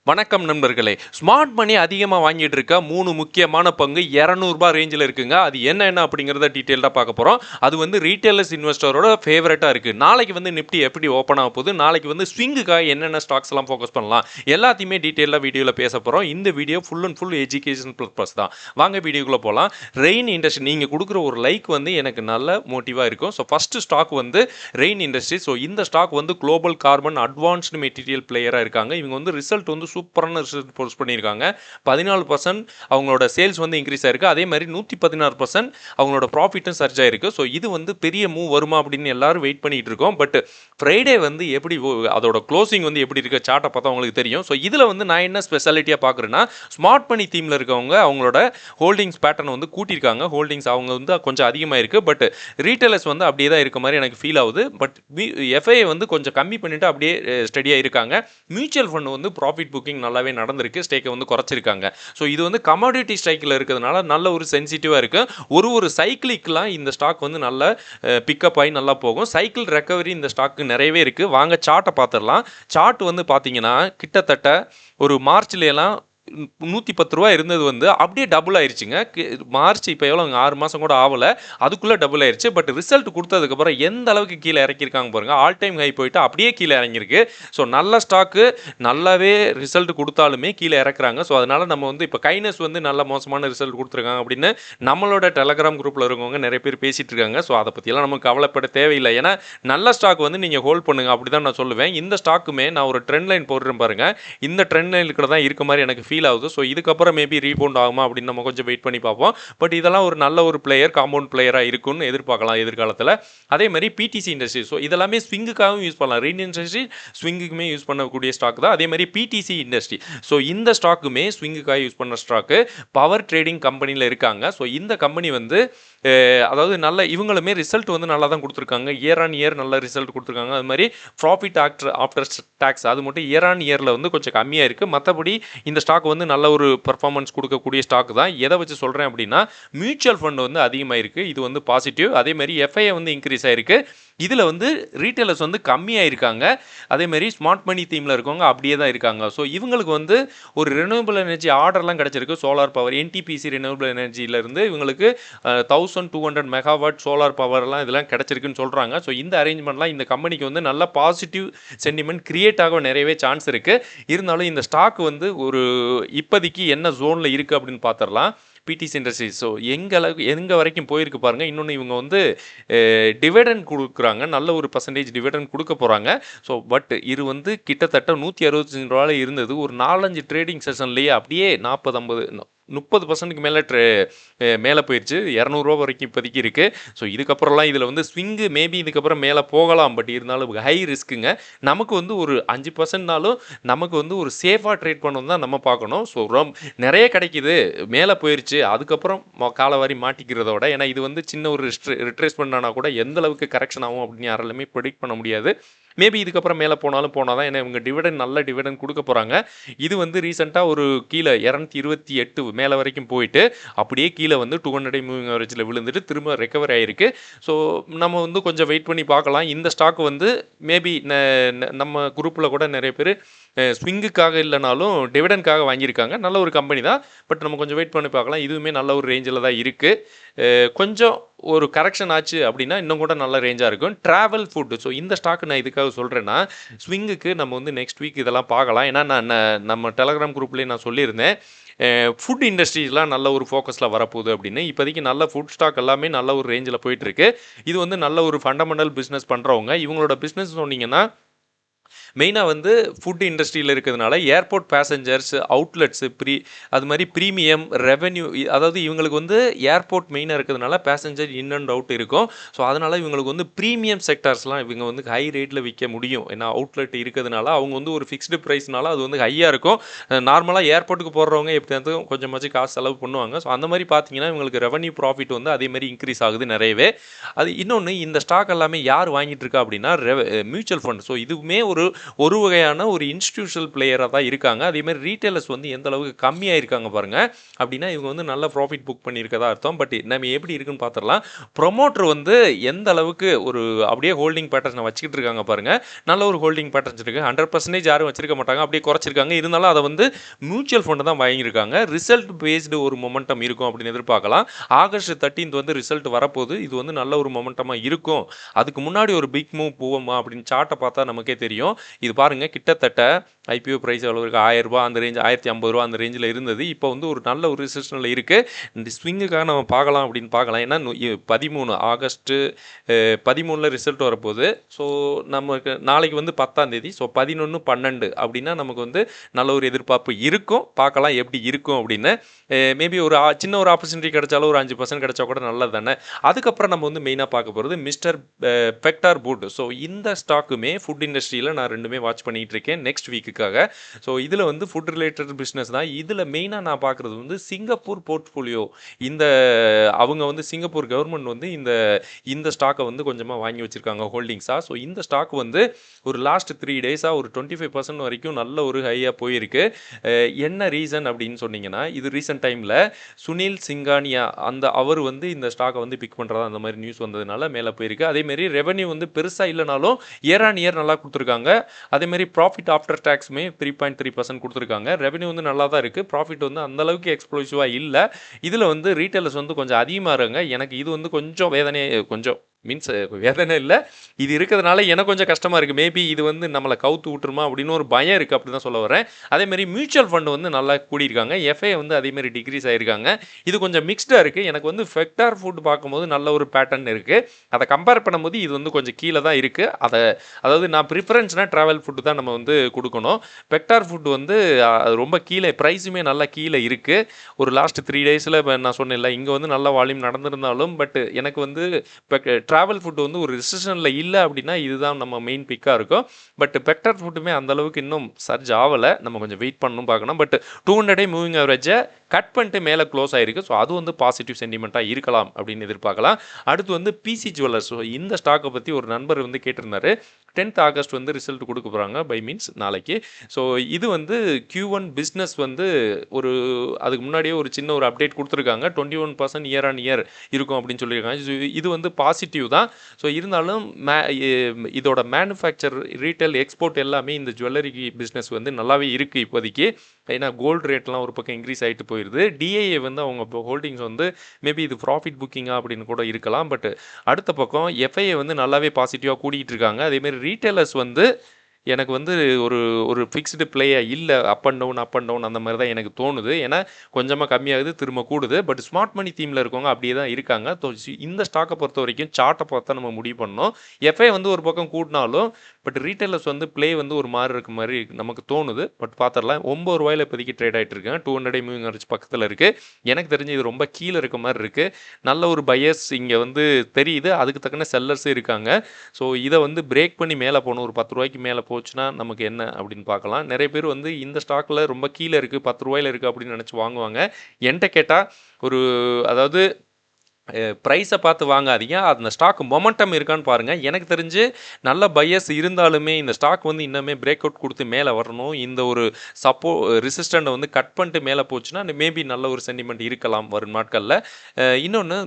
வணக்கம் நண்பர்களே. ஸ்மார்ட் மணி அதிகமாக வாங்கிட்டு இருக்க 3 முக்கியமான பங்கு ரூ. 200 ரேஞ்சில் இருக்குங்க. அது என்ன அப்படிங்கிறத டீட்டெயில்டாக பார்க்க போகிறோம். அது வந்து ரீட்டெயிலர்ஸ் இன்வெஸ்டரோட ஃபேவரட்டாக இருக்குது. நாளைக்கு வந்து நிஃப்டி எப்படி ஓப்பன் ஆக போகுது, நாளைக்கு வந்து ஸ்விங்குக்காக என்னென்ன ஸ்டாக்ஸ் எல்லாம் ஃபோக்கஸ் பண்ணலாம், எல்லாத்தையுமே டீட்டெயிலாக வீடியோவில் பேச போகிறோம். இந்த video full and full education purpose தான். வாங்க வீடியோக்குள்ளே போகலாம். ரெயின் இண்டஸ்ட்ரி, நீங்கள் கொடுக்குற ஒரு லைக் வந்து எனக்கு நல்ல மோட்டிவாக இருக்கும். ஸோ ஃபஸ்ட்டு ஸ்டாக் வந்து ரெயின் இண்டஸ்ட்ரி. ஸோ இந்த ஸ்டாக் வந்து குளோபல் கார்பன் அட்வான்ஸ்டு மெட்டீரியல் பிளேயராக இருக்காங்க. இவங்க வந்து ரிசல்ட் வந்து சூப்பரான ரிசல்ட் போஸ்ட் பண்ணியிருக்காங்க. 14% அவங்களோட சேல்ஸ் வந்து இன்க்ரீஸ் ஆயிருக்கு. அதே மாதிரி 116% அவங்களோட ப்ராஃபிட்டும் சர்ஜ் ஆயிருக்கு. ஸோ இது வந்து பெரிய மூவ் வருமா அப்படின்னு எல்லாரும் வெயிட் பண்ணிட்டு இருக்கோம். பட் ஃப்ரைடே வந்து எப்படி அதோட க்ளோசிங் வந்து எப்படி இருக்கு சார்ட்டை பார்த்தா உங்களுக்கு தெரியும். ஸோ இதில் வந்து நான் என்ன ஸ்பெஷாலிட்டியாக பார்க்குறேன்னா, ஸ்மார்ட் மணி தீமில் இருக்கவங்க அவங்களோட ஹோல்டிங்ஸ் பேட்டர்ன் வந்து கூட்டியிருக்காங்க. ஹோல்டிங்ஸ் அவங்க வந்து கொஞ்சம் அதிகமாக இருக்குது. பட் ரீட்டைலர்ஸ் வந்து அப்படியே தான் இருக்க மாதிரி எனக்கு ஃபீல் ஆகுது. பட் எஃப்ஐ வந்து கொஞ்சம் கம்மி பண்ணிட்டு அப்படியே ஸ்டடியாக இருக்காங்க. மியூச்சுவல் ஃபண்ட் வந்து ப்ராஃபிட் புக்கிங் நல்லாவே நடந்திருக்கு. ஸ்டேக்கை வந்து குறைச்சிருக்காங்க. ஸோ இது வந்து கமாடிட்டி ஸ்ட்ரைக்கில் இருக்கிறதுனால நல்ல ஒரு சென்சிட்டிவாக இருக்குது. ஒரு சைக்கிளிக்கெலாம் இந்த ஸ்டாக் வந்து நல்ல பிக்கப் ஆகி நல்லா போகும். சைக்கிள் ரெக்கவரி இந்த ஸ்டாக்கு நிறையவே இருக்குது. வாங்க சார்ட்டை பார்த்துடலாம். சார்ட் வந்து பார்த்தீங்கன்னா கிட்டத்தட்ட ஒரு மார்ச்லாம் ரூ. 110 இருந்தது வந்து அப்படியே டபுள் ஆயிடுச்சுங்க. மார்ச் இப்போ எவ்வளோ 6 மாதம் கூட ஆகலை, அதுக்குள்ளே டபுள் ஆயிடுச்சு. பட் ரிசல்ட் கொடுத்ததுக்கப்புறம் எந்த அளவுக்கு கீழே இறக்கியிருக்காங்க பாருங்க. ஆல் டைம் ஹை போயிட்டு அப்படியே கீழே இறங்கியிருக்கு. ஸோ நல்ல ஸ்டாக்கு நல்லாவே ரிசல்ட் கொடுத்தாலுமே கீழே இறக்குறாங்க. ஸோ அதனால் நம்ம வந்து இப்போ கைனஸ் வந்து நல்ல மோசமான ரிசல்ட் கொடுத்துருக்காங்க அப்படின்னு நம்மளோட டெலகிராம் குரூப்பில் இருக்கவங்க நிறைய பேர் பேசிகிட்டு இருக்காங்க. ஸோ அதை பற்றியெல்லாம் நமக்கு கவலைப்பட தேவையில்லை. ஏன்னா நல்ல ஸ்டாக் வந்து நீங்கள் ஹோல்ட் பண்ணுங்க, அப்படி தான் நான் சொல்லுவேன். இந்த ஸ்டாக்குமே நான் ஒரு ட்ரெண்ட் லைன் போடுறேன் பாருங்கள். இந்த ட்ரெண்ட் லைனுக்கு தான் இருக்க மாதிரி எனக்கு ஃபீல் ஆகுது. ஸோ இதுக்கப்புறம் மேபி ரீபவுண்ட் ஆகுமா அப்படின்னு நம்ம கொஞ்சம் வெயிட் பண்ணி பார்ப்போம். பட் இதெல்லாம் ஒரு நல்ல ஒரு பிளேயர், காம்பவுண்ட் பிளேயராக இருக்குன்னு எதிர்பார்க்கலாம் எதிர்காலத்தில். அதே மாதிரி பிடிசி இண்டஸ்ட்ரி, ஸோ இதெல்லாமே ஸ்விங்குக்காகவும் யூஸ் பண்ணலாம். ரெயின் இண்டஸ்ட்ரி ஸ்விங்குக்குமே யூஸ் பண்ணக்கூடிய ஸ்டாக் தான். அதே மாதிரி பிடிசி இண்டஸ்ட்ரி, ஸோ இந்த ஸ்டாக்குமே ஸ்விங்குக்காக யூஸ் பண்ண ஸ்டாக்கு. பவர் ட்ரேடிங் கம்பெனியில் இருக்காங்க. ஸோ இந்த கம்பெனி வந்து அதாவது நல்ல இவங்களுமே ரிசல்ட் வந்து நல்லா தான் கொடுத்துருக்காங்க. இயர் ஆன் இயர் நல்ல ரிசல்ட் கொடுத்துருக்காங்க. அது மாதிரி ப்ராஃபிட் ஆஃப்டர் டேக்ஸ் அது மட்டும் இயர் ஆன் இயரில் வந்து கொஞ்சம் கம்மியாக இருக்குது. மற்றபடி இந்த ஸ்டாக் வந்து நல்ல ஒரு பர்ஃபார்மன்ஸ் கொடுக்கக்கூடிய ஸ்டாக் தான். எதை வச்சு சொல்கிறேன் அப்படின்னா, மியூச்சுவல் ஃபண்ட் வந்து அதிகமாக இருக்குது. இது வந்து பாசிட்டிவ். அதே மாதிரி எஃப்ஐஏ வந்து இன்க்ரீஸ் ஆயிருக்கு. இதில் வந்து ரீட்டைலர்ஸ் வந்து கம்மியாக இருக்காங்க. அதேமாரி ஸ்மார்ட் மணி தீமில் இருக்கவங்க அப்படியே தான் இருக்காங்க. ஸோ இவங்களுக்கு வந்து ஒரு ரெனியூவபிள் எனர்ஜி ஆர்டர்லாம் கிடச்சிருக்கு. சோலார் பவர் என்டிபிசி ரெனியூவபிள் எனர்ஜியிலேருந்து இவங்களுக்கு 1200 மெகாவாட் சோலார் பவர்லாம் இதெல்லாம் கிடச்சிருக்குன்னு சொல்கிறாங்க. ஸோ இந்த அரேஞ்ச்மெண்ட்லாம் இந்த கம்பெனிக்கு வந்து நல்ல பாசிட்டிவ் சென்டிமெண்ட் கிரியேட் ஆக நிறையவே சான்ஸ் இருக்குது. இருந்தாலும் இந்த ஸ்டாக் வந்து ஒரு இப்போதைக்கு என்ன ஜோனில் இருக்குது அப்படின்னு பார்த்துடலாம். பிடிசி இண்டஸ்ட்ரீஸ், ஸோ எங்கே வரைக்கும் போயிருக்கு பாருங்கள். இன்னொன்று இவங்க வந்து டிவிடெண்ட் கொடுக்குறாங்க. நல்ல ஒரு பர்சன்டேஜ் டிவிடெண்ட் கொடுக்க போகிறாங்க. ஸோ பட் இது வந்து கிட்டத்தட்ட ரூ. 165 இருந்தது. ஒரு 4-5 ட்ரேடிங் செஷன்லேயே அப்படியே 40-50 30%க்கு மேலே போயிடுச்சு. ரூ. 200 வரைக்கும் இப்போதைக்கு இருக்குது. ஸோ இதுக்கப்புறம்லாம் இதில் வந்து ஸ்விங்கு மேபி இதுக்கப்புறம் மேலே போகலாம். பட் இருந்தாலும் ஹை ரிஸ்க்குங்க. நமக்கு வந்து ஒரு 5%னாலும் நமக்கு வந்து ஒரு சேஃபாக ட்ரேட் பண்ணணும் தான் நம்ம பார்க்கணும். ஸோ நிறைய கிடைக்கிது, மேலே போயிடுச்சு, அதுக்கப்புறம் காலவாரி மாட்டிக்கிறதோட, ஏன்னா இது வந்து சின்ன ஒரு ரிட்ரேஸ்மெண்ட் ஆனால் கூட எந்த அளவுக்கு கரெக்ஷன் ஆகும் அப்படின்னு யாராலுமே ப்ரெடிக்ட் பண்ண முடியாது. மேபி இதுக்கப்புறம் மேலே போனால் தான். ஏன்னா இவங்க டிவிடெண்ட் நல்ல டிவிடெண்ட் கொடுக்க போகிறாங்க. இது வந்து ரீசெண்டாக ஒரு கீழே 228 மேலே வரைக்கும் போயிட்டு அப்படியே கீழே வந்து 200 மூவிங் ஆவரேஜில் விழுந்துட்டு திரும்ப ரெக்கவர் ஆகிருக்கு. ஸோ நம்ம வந்து கொஞ்சம் வெயிட் பண்ணி பார்க்கலாம். இந்த ஸ்டாக் வந்து மேபி நம்ம குரூப்பில் கூட நிறைய பேர் ஸ்விங்குக்காக இல்லைனாலும் டிவிடெண்ட்காக வாங்கியிருக்காங்க. நல்ல ஒரு கம்பெனி தான். பட் நம்ம கொஞ்சம் வெயிட் பண்ணி பார்க்கலாம். இதுவுமே நல்ல ஒரு ரேஞ்சில் தான் இருக்குது. கொஞ்சம் ஒரு கரெக்ஷன் ஆச்சு அப்படின்னா இன்னும் கூட நல்ல ரேஞ்சாக இருக்கும். ட்ராவல் ஃபுட்டு, ஸோ இந்த ஸ்டாக்கு நான் இதுக்காக சொல்கிறேன்னா, ஸ்விங்குக்கு நம்ம வந்து நெக்ஸ்ட் வீக் இதெல்லாம் பார்க்கலாம். ஏன்னா நான் நம்ம டெலகிராம் குரூப்லேயே நான் சொல்லியிருந்தேன் ஃபுட் இண்டஸ்ட்ரீஸ்லாம் நல்ல ஒரு ஃபோக்கஸில் வரப்போகுது அப்படின்னு. இப்போதைக்கு நல்ல ஃபுட் ஸ்டாக் எல்லாமே நல்ல ஒரு ரேஞ்சில் போயிட்டுருக்கு. இது வந்து நல்ல ஒரு ஃபண்டமெண்டல் பிஸ்னஸ் பண்ணுறவங்க. இவங்களோட பிஸ்னஸ் சொன்னீங்கன்னா மெயினாக வந்து ஃபுட் இண்டஸ்ட்ரியில் இருக்கிறதுனால ஏர்போர்ட் பேசஞ்சர்ஸ், அவுட்லெட்ஸு, அது மாதிரி ப்ரீமியம் ரெவென்யூ, அதாவது இவங்களுக்கு வந்து ஏர்போர்ட் மெயினாக இருக்கிறதுனால பேசஞ்சர் இன் அண்ட் அவுட் இருக்கும். ஸோ அதனால் இவங்களுக்கு வந்து ப்ரீமியம் செக்டார்ஸ்லாம் இவங்க வந்து ஹை ரேட்டில் விற்க முடியும். ஏன்னா அவுட்லெட் இருக்கிறதுனால அவங்க வந்து ஒரு ஃபிக்ஸ்டு ப்ரைஸ்னால அது வந்து ஹையாக இருக்கும். நார்மலாக ஏர்போர்ட்டுக்கு போடுறவங்க எப்படியாவது கொஞ்சமாச்சும் காசு செலவு பண்ணுவாங்க. ஸோ அந்த மாதிரி பார்த்தீங்கன்னா இவங்களுக்கு ரெவன்யூ ப்ராஃபிட் வந்து அதே மாதிரி இன்க்ரீஸ் ஆகுது நிறையவே. அது இன்னொன்று, இந்த ஸ்டாக் எல்லாமே யார் வாங்கிட்டு இருக்கா அப்படின்னா மியூச்சுவல் ஃபண்ட். ஸோ இதுவுமே ஒரு ஒரு வகையான ஒரு இன்ஸ்டிடியூஷனல் பிளேயராக தான் இருக்காங்க. அதேமாதிரி ரீட்டைலர்ஸ் வந்து எந்த அளவுக்கு கம்மியாக இருக்காங்க பாருங்கள். அப்படின்னா இவங்க வந்து நல்ல ப்ராஃபிட் புக் பண்ணியிருக்கதா அர்த்தம். பட் நம்ம எப்படி இருக்குன்னு பார்த்துடலாம். ப்ரொமோட்டர் வந்து எந்த அளவுக்கு ஒரு அப்படியே ஹோல்டிங் பேட்டர்னை வச்சுக்கிட்டு இருக்காங்க பாருங்கள். நல்ல ஒரு ஹோல்டிங் பேட்டர்ன்ஸ் இருக்குது. 100% யாரும் வச்சிருக்க மாட்டாங்க, அப்படியே குறைச்சிருக்காங்க. இருந்தாலும் அதை வந்து மியூச்சுவல் ஃபண்டு தான் வாங்கியிருக்காங்க. ரிசல்ட் பேஸ்டு ஒரு மொமெண்டம் இருக்கும் அப்படின்னு எதிர்பார்க்கலாம். ஆகஸ்ட் 13 வந்து ரிசல்ட் வரப்போகுது. இது வந்து நல்ல ஒரு மொமெண்டமாக இருக்கும். அதுக்கு முன்னாடி ஒரு பிக் மூவ் போவோமா அப்படின்னு சார்ட்டை பார்த்தா நமக்கே தெரியும். இது பாருங்கள், கிட்டத்தட்ட ஐபிஓ ப்ரைஸ் எவ்வளோ இருக்குது, ₹1000 அந்த ரேஞ்ச், ₹1050 அந்த ரேஞ்சில் இருந்தது. இப்போ வந்து ஒரு நல்ல ஒரு ரிசெஷனில் இருக்குது. இந்த ஸ்விங்குக்காக நம்ம பார்க்கலாம் அப்படின்னு பார்க்கலாம். ஏன்னா 13 ஆகஸ்ட்டு 13 ரிசல்ட் வரப்போகுது. ஸோ நமக்கு நாளைக்கு வந்து 10ஆம் தேதி. ஸோ 11, 12 அப்படின்னா நமக்கு வந்து நல்ல ஒரு எதிர்பார்ப்பு இருக்கும். பார்க்கலாம் எப்படி இருக்கும் அப்படின்னு. மேபி ஒரு சின்ன ஒரு ஆப்பர்ச்சுனிட்டி கிடைச்சாலும் ஒரு 5% கிடைச்சா கூட நல்லது தானே. அதுக்கப்புறம் நம்ம வந்து மெயினாக பார்க்க போகிறது மிஸ்டர் பெக்டார் ஃபுட். ஸோ இந்த ஸ்டாக்குமே ஃபுட் இண்டஸ்ட்ரியில் நான் ரெண்டுமே வாட்ச் பண்ணிகிட்டு இருக்கேன் நெக்ஸ்ட் வீக்குக்காக. ஸோ இதில் வந்து ஃபுட் ரிலேட்டட் பிஸ்னஸ் தான். இதில் மெயினாக நான் பார்க்குறது வந்து சிங்கப்பூர் போர்ட்ஃபோலியோ. இந்த அவங்க வந்து சிங்கப்பூர் கவர்மெண்ட் வந்து இந்த ஸ்டாக்கை வந்து கொஞ்சமாக வாங்கி வச்சுருக்காங்க ஹோல்டிங்ஸாக. ஸோ இந்த ஸ்டாக் வந்து ஒரு லாஸ்ட் 3 டேஸாக ஒரு 25% வரைக்கும் நல்ல ஒரு ஹையாக போயிருக்கு. என்ன ரீசன் அப்படின்னு சொன்னீங்கன்னா, இது ரீசெண்ட் டைமில் சுனில் சிங்கானியா அவர் வந்து இந்த ஸ்டாக்கை வந்து பிக் பண்ணுறதா அந்த மாதிரி நியூஸ் வந்ததுனால மேலே போயிருக்கு. அதேமாரி ரெவன்யூ வந்து பெருசாக இல்லைனாலும் இயர் ஆன் இயர் நல்லா கொடுத்துருக்காங்க. அதேமாரி ப்ராஃபிட் ஆஃப்டர் டேக்ஸுமே 3.3% கொடுத்துருக்காங்க. ரெவன்யூ வந்து நல்லா தான் இருக்குது. ப்ராஃபிட் வந்து அந்தளவுக்கு எக்ஸ்ப்ளோசிவாக இல்லை. இதில் வந்து ரீட்டைலர்ஸ் வந்து கொஞ்சம் அதிகமாக இருங்க. எனக்கு இது வந்து கொஞ்சம் கொஞ்சம் மீன்ஸ் வேதனை இல்லை, இது இருக்கிறதுனால எனக்கு கொஞ்சம் கஷ்டமாக இருக்குது. மேபி இது வந்து நம்மளை கவுத்து விட்டுருமா அப்படின்னு ஒரு பயம் இருக்குது, அப்படி தான் சொல்ல வரேன். அதேமாரி மியூச்சுவல் ஃபண்டு வந்து நல்லா கூடியிருக்காங்க. எஃப்ஐ வந்து அதேமாரி டிக்ரீஸ் ஆகிருக்காங்க. இது கொஞ்சம் மிக்ஸ்டாக இருக்குது. எனக்கு வந்து ஃபெக்டார் ஃபுட் பார்க்கும்போது நல்ல ஒரு பேட்டர்ன் இருக்குது. அதை கம்பேர் பண்ணும்போது இது வந்து கொஞ்சம் கீழே தான் இருக்குது. அதாவது நான் ப்ரிஃபரன்ஸ்னால் ட்ராவல் ஃபுட்டு தான் நம்ம வந்து கொடுக்கணும். வெக்டார் ஃபுட் வந்து ரொம்ப கீழே, ப்ரைஸுமே நல்லா கீழே இருக்குது. ஒரு லாஸ்ட் 3 டேஸில் நான் சொன்னேன்ல, இங்கே வந்து நல்ல வால்யூம் நடந்திருந்தாலும் பட் எனக்கு வந்து இப்போ ட்ராவல் ஃபுட்டு வந்து ஒரு ரிசெஷனில் இல்லை அப்படின்னா இதுதான் நம்ம மெயின் பிக்காக இருக்கும். பட் வெக்டார் ஃபுட்டுமே அந்தளவுக்கு இன்னும் சர்ஜ் ஆகலை. நம்ம கொஞ்சம் வெயிட் பண்ணணும், பார்க்கணும். பட் 200 மூவிங் ஆவரேஜை கட் பண்ணிட்டு மேலே க்ளோஸ் ஆகிருக்கு. ஸோ அது வந்து பாசிட்டிவ் சென்டிமெண்ட்டாக இருக்கலாம் அப்படின்னு எதிர்பார்க்கலாம். அடுத்து வந்து பிசி ஜுவல்லர்ஸ். ஸோ இந்த ஸ்டாக்கை பற்றி ஒரு நண்பர் வந்து கேட்டிருந்தாரு. 10th ஆகஸ்ட் வந்து ரிசல்ட் கொடுக்க போகிறாங்க, பை மீன்ஸ் நாளைக்கு. ஸோ இது வந்து Q1 பிஸ்னஸ் வந்து அதுக்கு முன்னாடியே ஒரு சின்ன ஒரு அப்டேட் கொடுத்துருக்காங்க. 21% இயர் ஆன் இயர் இருக்கும் அப்படின்னு சொல்லியிருக்காங்க. இது வந்து பாசிட்டிவ் தான். ஸோ இருந்தாலும் இதோட மேனுஃபேக்சர், ரீட்டைல், எக்ஸ்போர்ட் எல்லாமே இந்த ஜுவல்லரி பிஸ்னஸ் வந்து நல்லாவே இருக்குது இப்போதைக்கு. ஏன்னா கோல்டு ரேட்லாம் ஒரு பக்கம் இன்க்ரீஸ் ஆகிட்டு போயிடுது. டிஐஏ வந்து அவங்க இப்போ ஹோல்டிங்ஸ் வந்து மேபி இது ப்ராஃபிட் புக்கிங்காக அப்படின்னு கூட இருக்கலாம். பட் அடுத்த பக்கம் எஃப்ஐஏ வந்து நல்லாவே பாசிட்டிவாக கூட்டிகிட்டு இருக்காங்க. அதேமாரி ரீட்டைலர்ஸ் வந்து எனக்கு வந்து ஒரு ஃபிக்ஸ்டு பிளேயாக இல்லை. அப் அண்ட் டவுன் அந்த மாதிரி தான் எனக்கு தோணுது. ஏன்னா கொஞ்சமாக கம்மியாகுது, திரும்ப கூடுது. பட் ஸ்மார்ட் மணி தீமில் இருக்கவங்க அப்படியே தான் இருக்காங்க. இந்த ஸ்டாக்கை பொறுத்த வரைக்கும் சார்ட்டை பார்த்தா நம்ம முடிவு பண்ணணும். எஃப்ஐ வந்து ஒரு பக்கம் கூட்டினாலும் பட் ரீட்டைலர்ஸ் வந்து பிளே வந்து ஒரு மாதிரி இருக்க மாதிரி நமக்கு தோணுது. பட் பார்த்துடலாம். ₹9 இப்போதைக்கு ட்ரேட் ஆகிட்டு இருக்கேன். 200 மூவிங் ஆவரேஜ் பக்கத்தில் இருக்குது. எனக்கு தெரிஞ்சு இது ரொம்ப கீழே இருக்க மாதிரி இருக்குது. நல்ல ஒரு பையர்ஸ் இங்கே வந்து தெரியுது. அதுக்கு தக்கன செல்லர்ஸும் இருக்காங்க. ஸோ இதை வந்து பிரேக் பண்ணி மேலே போகணும். ஒரு ₹10 மேலே போச்சுன்னா நமக்கு என்ன அப்படின்னு பார்க்கலாம். நிறைய பேர் வந்து இந்த ஸ்டாக்கில் ரொம்ப கீழே இருக்குது, ₹10 இருக்குது அப்படின்னு நினச்சி வாங்குவாங்க. என்கிட்ட கேட்டால் அதாவது ப்ரைஸை பார்த்து வாங்காதீங்க, அந்த ஸ்டாக் மொமெண்டம் இருக்கான்னு பாருங்கள். எனக்கு தெரிஞ்சு நல்ல பையர்ஸ் இருந்தாலுமே இந்த ஸ்டாக் வந்து இன்னுமே பிரேக் அவுட் கொடுத்து மேலே வரணும். இந்த ஒரு ரெசிஸ்டண்ட்டை வந்து கட் பண்ணிட்டு மேலே போச்சுன்னா மேபி நல்ல ஒரு சென்டிமெண்ட் இருக்கலாம் வரும் நாட்களில். இன்னொன்று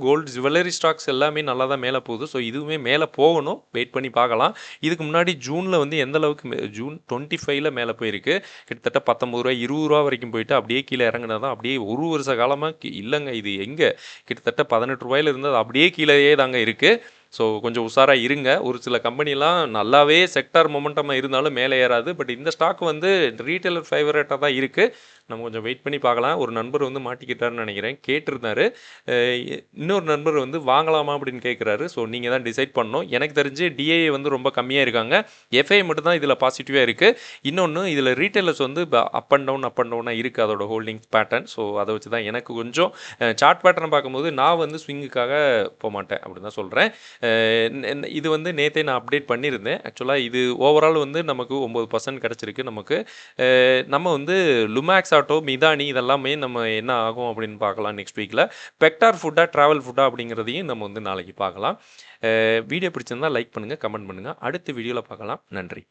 கோல்டு ஜுவல்லரி ஸ்டாக்ஸ் எல்லாமே நல்லா தான் மேலே போகுது. ஸோ இதுவுமே மேலே போகணும், வெயிட் பண்ணி பார்க்கலாம். இதுக்கு முன்னாடி ஜூனில் வந்து எந்த அளவுக்கு ஜூன் 25 மேலே போயிருக்கு. கிட்டத்தட்ட ₹19, ₹20 வரைக்கும் போயிட்டு அப்படியே கீழே இறங்குனா தான் அப்படியே ஒரு வருஷ காலமாக இல்லைங்க. இது எங்கே கிட்டத்தட்ட ₹18 இருந்தது, அப்படியே கீழேயே தாங்க இருக்குது. ஸோ கொஞ்சம் உஷாராக இருங்க. ஒரு சில கம்பெனிலாம் நல்லாவே செக்டார் மொமெண்டமாக இருந்தாலும் மேலே ஏறாது. பட் இந்த ஸ்டாக் வந்து ரீட்டைலர் ஃபேவரட்டாக தான் இருக்குது. நம்ம கொஞ்சம் வெயிட் பண்ணி பார்க்கலாம். ஒரு நண்பர் வந்து மாட்டிக்கிட்டாருன்னு நினைக்கிறேன், கேட்டிருந்தாரு. இன்னொரு நண்பர் வந்து வாங்கலாமா அப்படின்னு கேட்குறாரு. ஸோ நீங்கள் தான் டிசைட் பண்ணணும். எனக்கு தெரிஞ்சு டிஏஏ வந்து ரொம்ப கம்மியாக இருக்காங்க. எஃப்ஐ மட்டும் தான் இதில் பாசிட்டிவாக இருக்குது. இன்னொன்று இதில் ரீட்டைலர்ஸ் வந்து அப் அண்ட் டவுனாக இருக்குது அதோட ஹோல்டிங் பேட்டர்ன். ஸோ அதை வச்சு தான் எனக்கு கொஞ்சம் சார்ட் பேட்டர்ன் பார்க்கும்போது நான் வந்து ஸ்விங்குக்காக போக மாட்டேன் அப்படின்னு தான் சொல்கிறேன். இது வந்து நேற்றே நான் அப்டேட் பண்ணியிருந்தேன். ஆக்சுவலாக இது ஓவரால் வந்து நமக்கு 9% கிடச்சிருக்கு. நம்ம வந்து லுமேக்ஸ் ஆட்டோ, மிதானி இதெல்லாமே நம்ம என்ன ஆகும் அப்படின்னு பார்க்கலாம் நெக்ஸ்ட் வீக்கில். பெக்டார் ஃபுட்டா, ட்ராவல் ஃபுட்டா அப்படிங்கிறதையும் நம்ம வந்து நாளைக்கு பார்க்கலாம். வீடியோ பிடிச்சிருந்தால் லைக் பண்ணுங்கள், கமெண்ட் பண்ணுங்கள். அடுத்த வீடியோவில் பார்க்கலாம். நன்றி.